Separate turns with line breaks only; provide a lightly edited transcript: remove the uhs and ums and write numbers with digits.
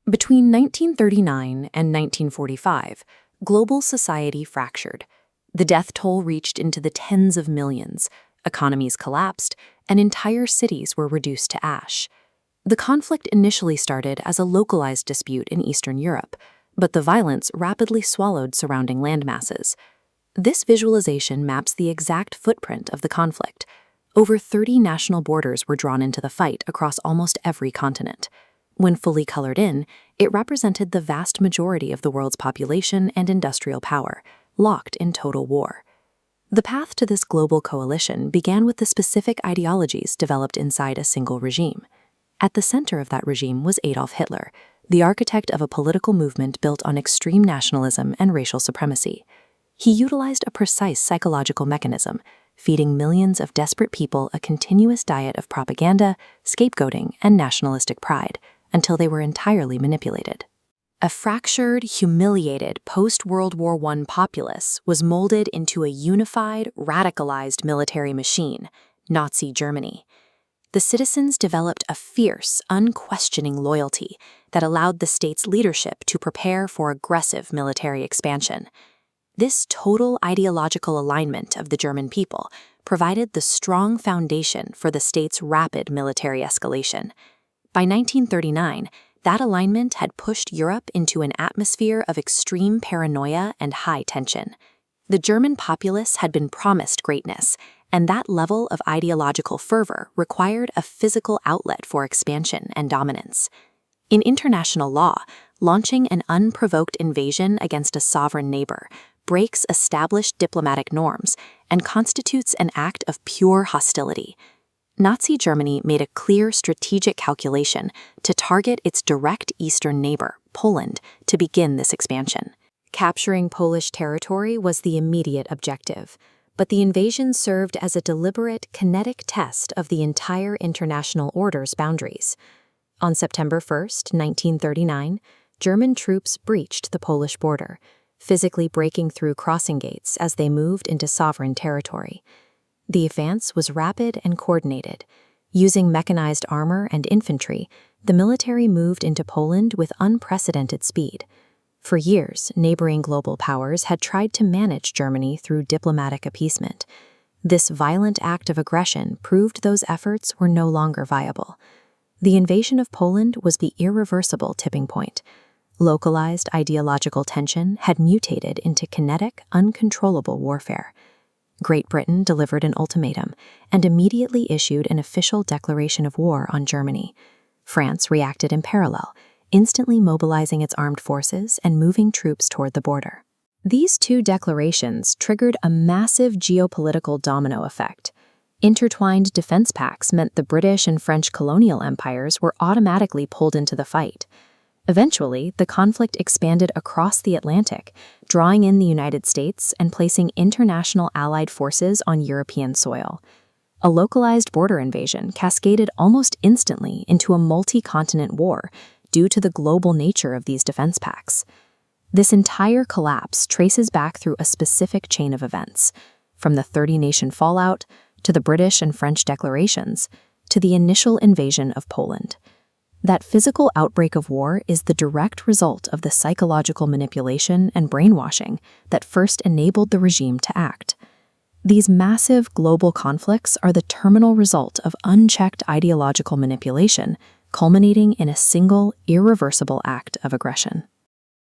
Between 1939 and 1945, global society fractured. The death toll reached into the tens of millions, economies collapsed, and entire cities were reduced to ash. The conflict initially started as a localized dispute in Eastern Europe, but the violence rapidly swallowed surrounding landmasses. This visualization maps the exact footprint of the conflict. Over 30 national borders were drawn into the fight across almost every continent. When fully colored in, it represented the vast majority of the world's population and industrial power, locked in total war. The path to this global coalition began with the specific ideologies developed inside a single regime. At the center of that regime was Adolf Hitler, the architect of a political movement built on extreme nationalism and racial supremacy. He utilized a precise psychological mechanism, feeding millions of desperate people a continuous diet of propaganda, scapegoating, and nationalistic pride, until they were entirely manipulated. A fractured, humiliated post-World War I populace was molded into a unified, radicalized military machine, Nazi Germany. The citizens developed a fierce, unquestioning loyalty that allowed the state's leadership to prepare for aggressive military expansion. This total ideological alignment of the German people provided the strong foundation for the state's rapid military escalation. By 1939, that alignment had pushed Europe into an atmosphere of extreme paranoia and high tension. The German populace had been promised greatness, and that level of ideological fervor required a physical outlet for expansion and dominance. In international law, launching an unprovoked invasion against a sovereign neighbor breaks established diplomatic norms and constitutes an act of pure hostility. Nazi Germany made a clear strategic calculation to target its direct eastern neighbor, Poland, to begin this expansion. Capturing Polish territory was the immediate objective, but the invasion served as a deliberate, kinetic test of the entire international order's boundaries. On September 1, 1939, German troops breached the Polish border, physically breaking through crossing gates as they moved into sovereign territory. The advance was rapid and coordinated. Using mechanized armor and infantry, the military moved into Poland with unprecedented speed. For years, neighboring global powers had tried to manage Germany through diplomatic appeasement. This violent act of aggression proved those efforts were no longer viable. The invasion of Poland was the irreversible tipping point. Localized ideological tension had mutated into kinetic, uncontrollable warfare. Great Britain delivered an ultimatum and immediately issued an official declaration of war on Germany. France reacted in parallel, instantly mobilizing its armed forces and moving troops toward the border. These two declarations triggered a massive geopolitical domino effect. Intertwined defense pacts meant the British and French colonial empires were automatically pulled into the fight. Eventually, the conflict expanded across the Atlantic, drawing in the United States and placing international allied forces on European soil. A localized border invasion cascaded almost instantly into a multi-continent war due to the global nature of these defense pacts. This entire collapse traces back through a specific chain of events, from the 30-nation fallout to the British and French declarations to the initial invasion of Poland. That physical outbreak of war is the direct result of the psychological manipulation and brainwashing that first enabled the regime to act. These massive global conflicts are the terminal result of unchecked ideological manipulation, culminating in a single, irreversible act of aggression.